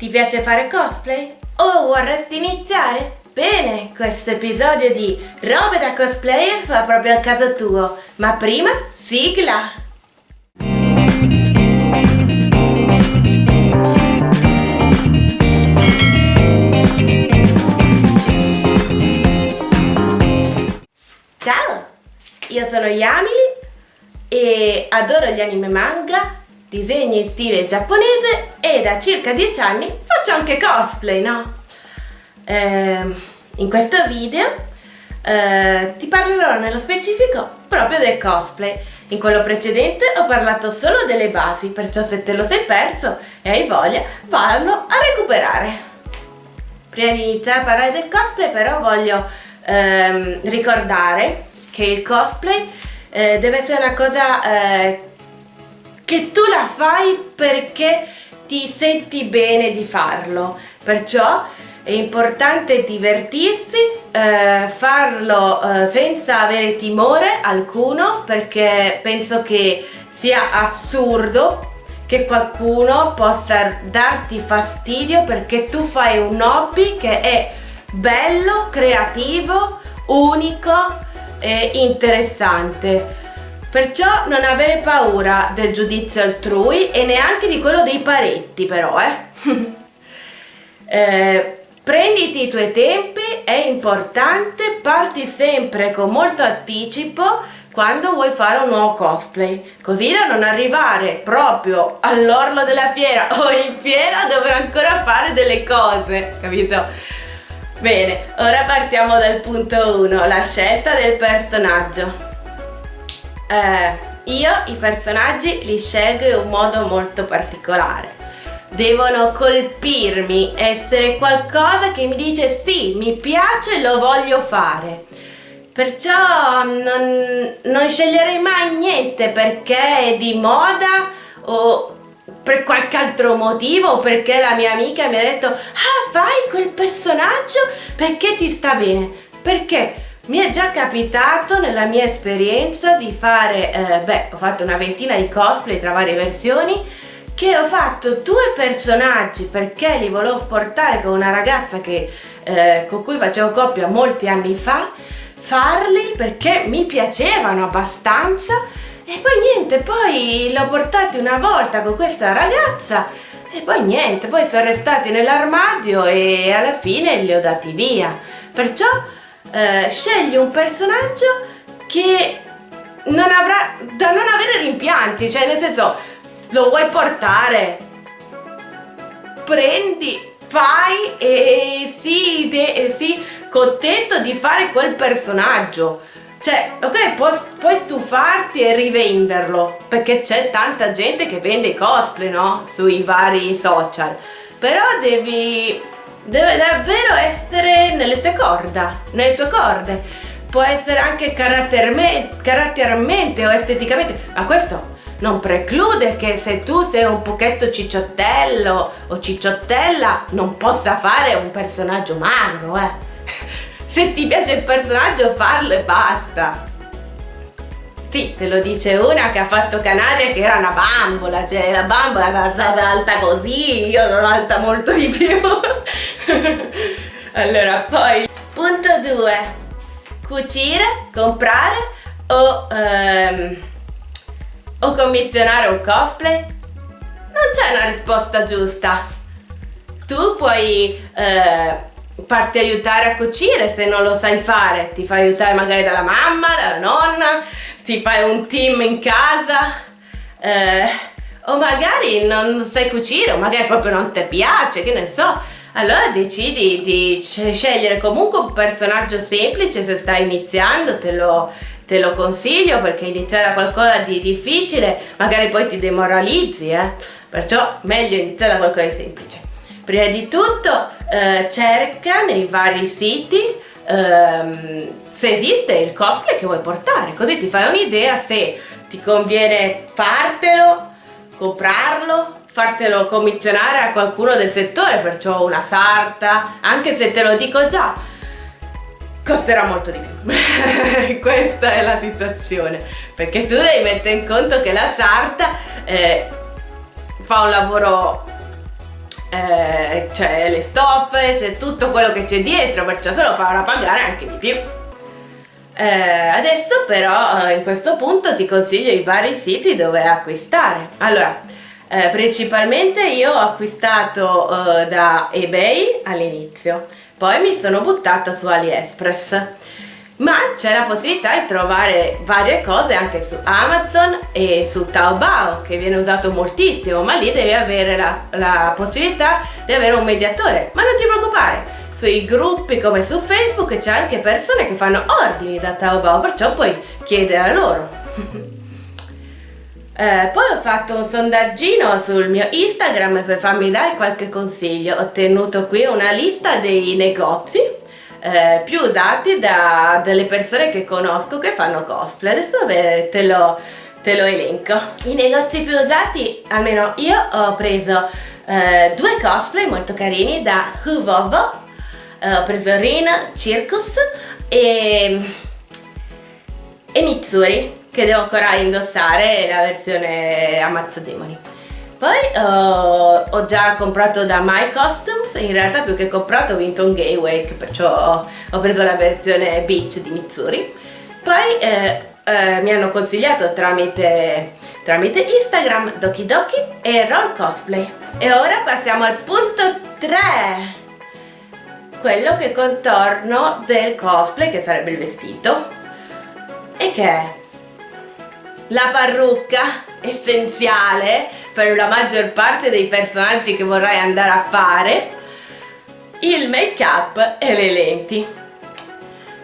Ti piace fare cosplay? O vorresti iniziare? Bene, questo episodio di Robe da cosplayer fa proprio al caso tuo. Ma prima, sigla! Ciao! Io sono Yamili e adoro gli anime manga, disegno in stile giapponese e da circa 10 anni faccio anche cosplay, no? In questo video ti parlerò nello specifico proprio del cosplay. In quello precedente ho parlato solo delle basi, perciò se te lo sei perso e hai voglia, vallo a recuperare. Prima di iniziare a parlare del cosplay però voglio ricordare che il cosplay deve essere una cosa che tu la fai perché ti senti bene di farlo, perciò è importante divertirsi, farlo senza avere timore alcuno, perché penso che sia assurdo che qualcuno possa darti fastidio perché tu fai un hobby che è bello, creativo, unico e interessante. Perciò non avere paura del giudizio altrui e neanche di quello dei parenti, però, prenditi i tuoi tempi, è importante, parti sempre con molto anticipo quando vuoi fare un nuovo cosplay, così da non arrivare proprio all'orlo della fiera o in fiera a dover ancora fare delle cose, capito? Bene, ora partiamo dal punto 1, la scelta del personaggio. Io i personaggi li scelgo in un modo molto particolare. Devono colpirmi, essere qualcosa che mi dice sì, mi piace, lo voglio fare. Perciò non sceglierei mai niente perché è di moda o per qualche altro motivo, o perché la mia amica mi ha detto fai quel personaggio perché ti sta bene. Perché mi è già capitato nella mia esperienza di fare, ho fatto una ventina di cosplay tra varie versioni, che ho fatto 2 personaggi perché li volevo portare con una ragazza con cui facevo coppia molti anni fa, farli perché mi piacevano abbastanza e poi niente, poi l'ho portati una volta con questa ragazza e poi niente, poi sono restati nell'armadio e alla fine li ho dati via. Perciò scegli un personaggio che non avrà da non avere rimpianti, cioè nel senso lo vuoi portare, prendi, fai e sii contento di fare quel personaggio. Cioè, ok, puoi stufarti e rivenderlo, perché c'è tanta gente che vende i cosplay, no? Sui vari social. Però deve davvero essere nelle tue corde. Può essere anche caratterialmente o esteticamente, ma questo non preclude che se tu sei un pochetto cicciottello o cicciottella non possa fare un personaggio magro, Se ti piace il personaggio, farlo e basta. Sì, te lo dice una che ha fatto Canaria che era una bambola, cioè la bambola era stata alta così, io sono alta molto di più. Allora, poi punto 2, cucire, comprare o commissionare un cosplay? Non c'è una risposta giusta. Tu puoi farti aiutare a cucire se non lo sai fare, ti fai aiutare magari dalla mamma, dalla nonna, ti fai un team in casa, o magari non sai cucire o magari proprio non ti piace, che ne so, allora decidi di scegliere comunque un personaggio semplice. Se stai iniziando te lo consiglio, perché iniziare da qualcosa di difficile magari poi ti demoralizzi, perciò meglio iniziare da qualcosa di semplice. Prima di tutto cerca nei vari siti se esiste il cosplay che vuoi portare, così ti fai un'idea se ti conviene fartelo, comprarlo, fartelo commissionare a qualcuno del settore, perciò una sarta, anche se te lo dico già, costerà molto di più. Questa è la situazione, perché tu devi mettere in conto che la sarta fa un lavoro c'è le stoffe, c'è tutto quello che c'è dietro, perciò se lo faranno pagare anche di più. Adesso però in questo punto ti consiglio i vari siti dove acquistare. Allora, principalmente io ho acquistato da eBay all'inizio, poi mi sono buttata su AliExpress, ma c'è la possibilità di trovare varie cose anche su Amazon e su Taobao, che viene usato moltissimo, ma lì devi avere la possibilità di avere un mediatore. Ma non ti preoccupare, sui gruppi come su Facebook c'è anche persone che fanno ordini da Taobao, perciò puoi chiedere a loro. Poi ho fatto un sondaggino sul mio Instagram per farmi dare qualche consiglio. Ho tenuto qui una lista dei negozi più usati dalle persone che conosco che fanno cosplay. Adesso te lo elenco. I negozi più usati, almeno io ho preso 2 cosplay molto carini da Huvovo. Ho preso Rin Circus e Mitsuri, che devo ancora indossare la versione Ammazzo Demoni. Poi ho già comprato da My Costumes, in realtà più che comprato ho vinto un giveaway, perciò ho preso la versione Beach di Mitsuri. Poi mi hanno consigliato tramite Instagram Doki Doki e Roll Cosplay. E ora passiamo al punto 3, quello che contorno del cosplay, che sarebbe il vestito, e che è la parrucca, essenziale per la maggior parte dei personaggi che vorrai andare a fare, il make up e le lenti.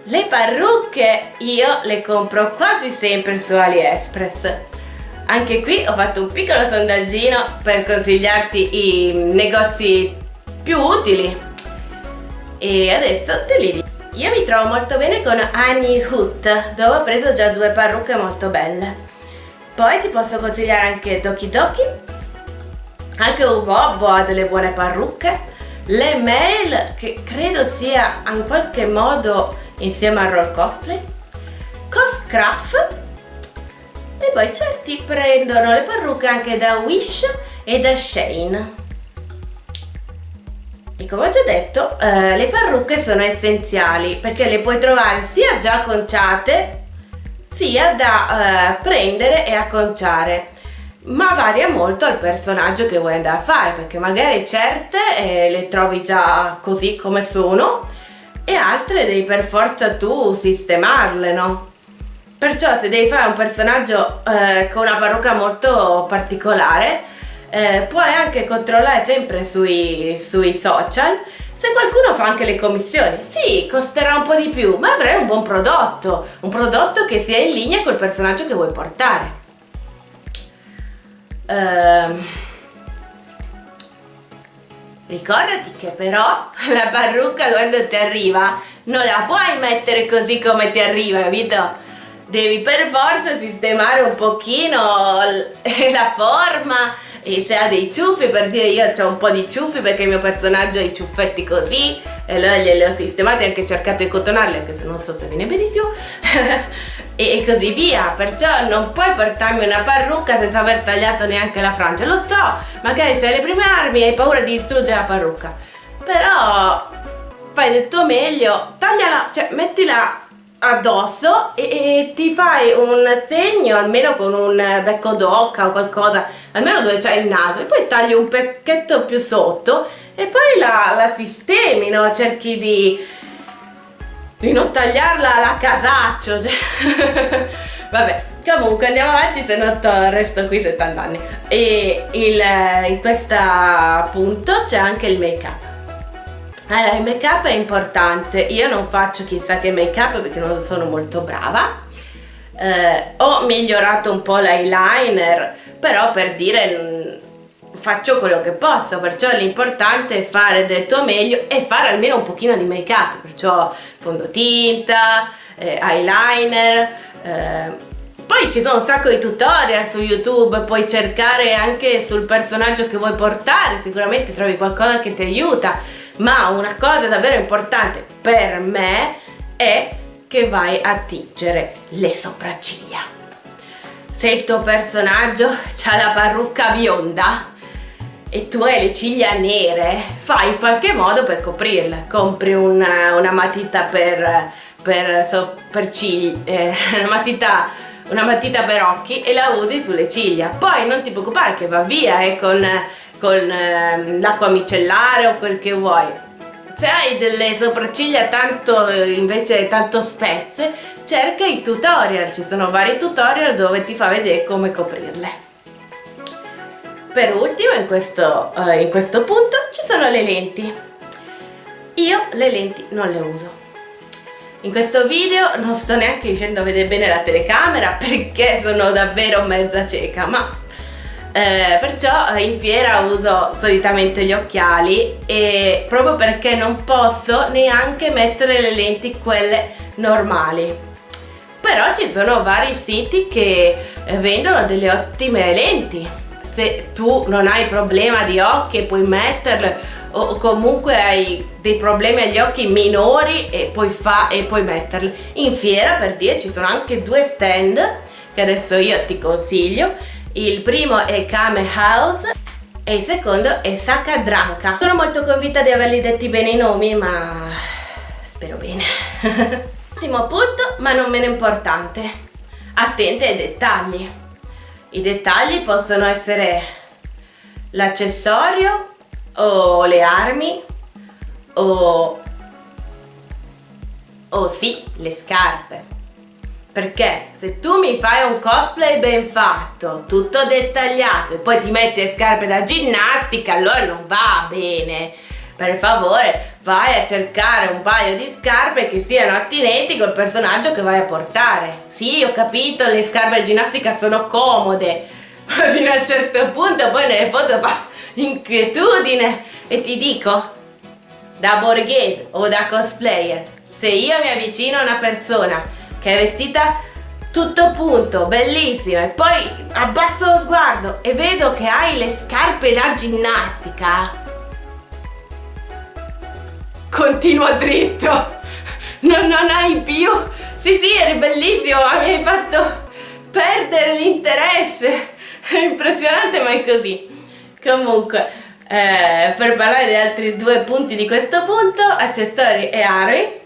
Le parrucche io le compro quasi sempre su AliExpress. Anche qui ho fatto un piccolo sondaggino per consigliarti i negozi più utili e adesso te li dico. Io mi trovo molto bene con Annie Hoot, dove ho preso già 2 parrucche molto belle. Poi ti posso consigliare anche Doki Doki, anche Uvobo ha delle buone parrucche, le Mail, che credo sia in qualche modo insieme a Roll Cosplay, Coscraft, e poi certi prendono le parrucche anche da Wish e da Shein. E come ho già detto, le parrucche sono essenziali perché le puoi trovare sia già acconciate sia da prendere e acconciare, ma varia molto al personaggio che vuoi andare a fare, perché magari certe le trovi già così come sono e altre devi per forza tu sistemarle, no? Perciò se devi fare un personaggio con una parrucca molto particolare, puoi anche controllare sempre sui social se qualcuno fa anche le commissioni. Sì, costerà un po' di più, ma avrai un buon prodotto, un prodotto che sia in linea col personaggio che vuoi portare. Ricordati che però la parrucca quando ti arriva non la puoi mettere così come ti arriva, capito? Devi per forza sistemare un pochino la forma, e se ha dei ciuffi, per dire io ho un po' di ciuffi perché il mio personaggio ha i ciuffetti così e allora glieli ho sistemati, anche cercato di cotonarli, anche se non so se viene benissimo e così via. Perciò non puoi portarmi una parrucca senza aver tagliato neanche la frangia. Lo so, magari sei alle prime armi e hai paura di distruggere la parrucca, però fai del tuo meglio, tagliala, cioè mettila addosso e ti fai un segno almeno con un becco d'oca o qualcosa, almeno dove c'è il naso, e poi tagli un pecchetto più sotto e poi la sistemi, no? Cerchi di non tagliarla alla casaccio, cioè. Vabbè, comunque andiamo avanti, se no resto qui 70 anni. E in questo punto c'è anche il make up. Allora, il make up è importante. Io non faccio chissà che make up perché non sono molto brava. Ho migliorato un po' l'eyeliner, però per dire faccio quello che posso, perciò l'importante è fare del tuo meglio e fare almeno un pochino di make up, perciò fondotinta, eyeliner, poi ci sono un sacco di tutorial su YouTube, puoi cercare anche sul personaggio che vuoi portare, sicuramente trovi qualcosa che ti aiuta, ma una cosa davvero importante per me è che vai a tingere le sopracciglia. Se il tuo personaggio ha la parrucca bionda, e tu hai le ciglia nere, fai in qualche modo per coprirle. Compri una matita per ciglia, una matita per occhi e la usi sulle ciglia. Poi non ti preoccupare che va via con l'acqua micellare o quel che vuoi. Se hai delle sopracciglia invece tanto spezze, cerca i tutorial, ci sono vari tutorial dove ti fa vedere come coprirle. Per ultimo, in questo punto ci sono le lenti. Io le lenti non le uso. In questo video non sto neanche riuscendo a vedere bene la telecamera perché sono davvero mezza cieca, ma perciò in fiera uso solitamente gli occhiali, e proprio perché non posso neanche mettere le lenti quelle normali. Però ci sono vari siti che vendono delle ottime lenti. Se tu non hai problema di occhi e puoi metterle, o comunque hai dei problemi agli occhi minori e puoi metterle in fiera, per dire, ci sono anche due stand che adesso io ti consiglio. Il primo è Kame House e il secondo è Sakadranka. Sono molto convinta di averli detti bene i nomi, ma spero bene. Ultimo punto, ma non meno importante: attenti ai dettagli. I dettagli possono essere l'accessorio o le armi o sì, le scarpe. Perché se tu mi fai un cosplay ben fatto, tutto dettagliato, e poi ti metti le scarpe da ginnastica, allora non va bene. Per favore, vai a cercare un paio di scarpe che siano attinenti col personaggio che vai a portare. Sì, ho capito, le scarpe da ginnastica sono comode, ma fino a un certo punto poi nelle foto fa inquietudine. E ti dico, da borghese o da cosplayer, se io mi avvicino a una persona che è vestita tutto punto, bellissima, e poi abbasso lo sguardo e vedo che hai le scarpe da ginnastica, continuo dritto, non hai più. Sì, eri bellissimo, ma mi hai fatto perdere l'interesse. È impressionante, ma è così. Comunque, per parlare degli altri due punti di questo punto, accessori e armi.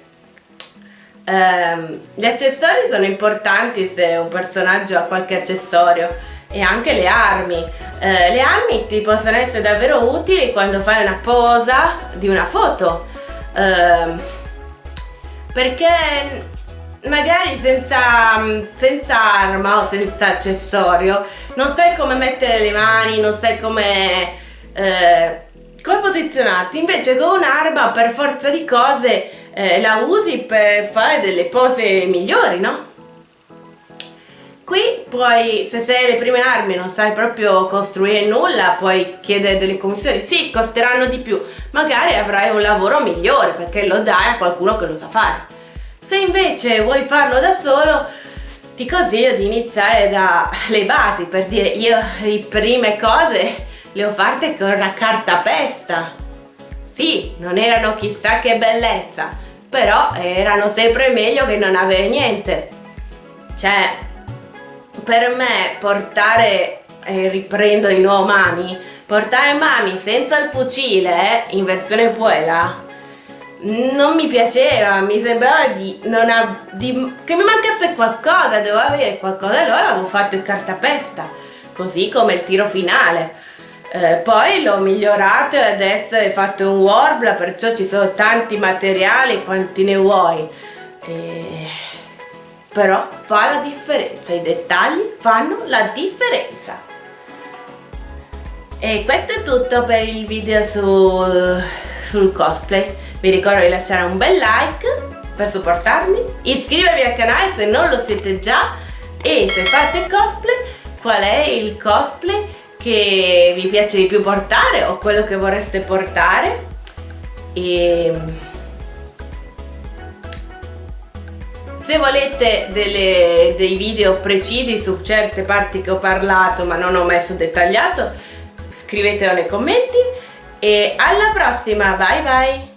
Gli accessori sono importanti se un personaggio ha qualche accessorio, e anche le armi. Le armi ti possono essere davvero utili quando fai una posa di una foto, perché magari senza arma o senza accessorio non sai come mettere le mani, non sai come posizionarti. Invece con un'arma, per forza di cose, la usi per fare delle pose migliori, no? Qui puoi, se sei le prime armi e non sai proprio costruire nulla, puoi chiedere delle commissioni. Sì, costeranno di più, magari avrai un lavoro migliore perché lo dai a qualcuno che lo sa fare. Se invece vuoi farlo da solo, ti consiglio di iniziare dalle basi. Per dire, io le prime cose le ho fatte con la cartapesta. Sì, non erano chissà che bellezza, però erano sempre meglio che non avere niente. Cioè, per me portare, riprendo di nuovo Mami, portare Mami senza il fucile, in versione Puela, non mi piaceva, mi sembrava che mi mancasse qualcosa, dovevo avere qualcosa, allora avevo fatto il cartapesta, così come il tiro finale. Poi l'ho migliorato e adesso hai fatto un Worbla, perciò ci sono tanti materiali quanti ne vuoi. Però fa la differenza, i dettagli fanno la differenza. E questo è tutto per il video sul cosplay. Vi ricordo di lasciare un bel like per supportarmi, iscrivervi al canale se non lo siete già, e se fate cosplay, qual è il cosplay che vi piace di più portare o quello che vorreste portare. E se volete dei video precisi su certe parti che ho parlato ma non ho messo dettagliato, scrivetelo nei commenti, e alla prossima, bye bye!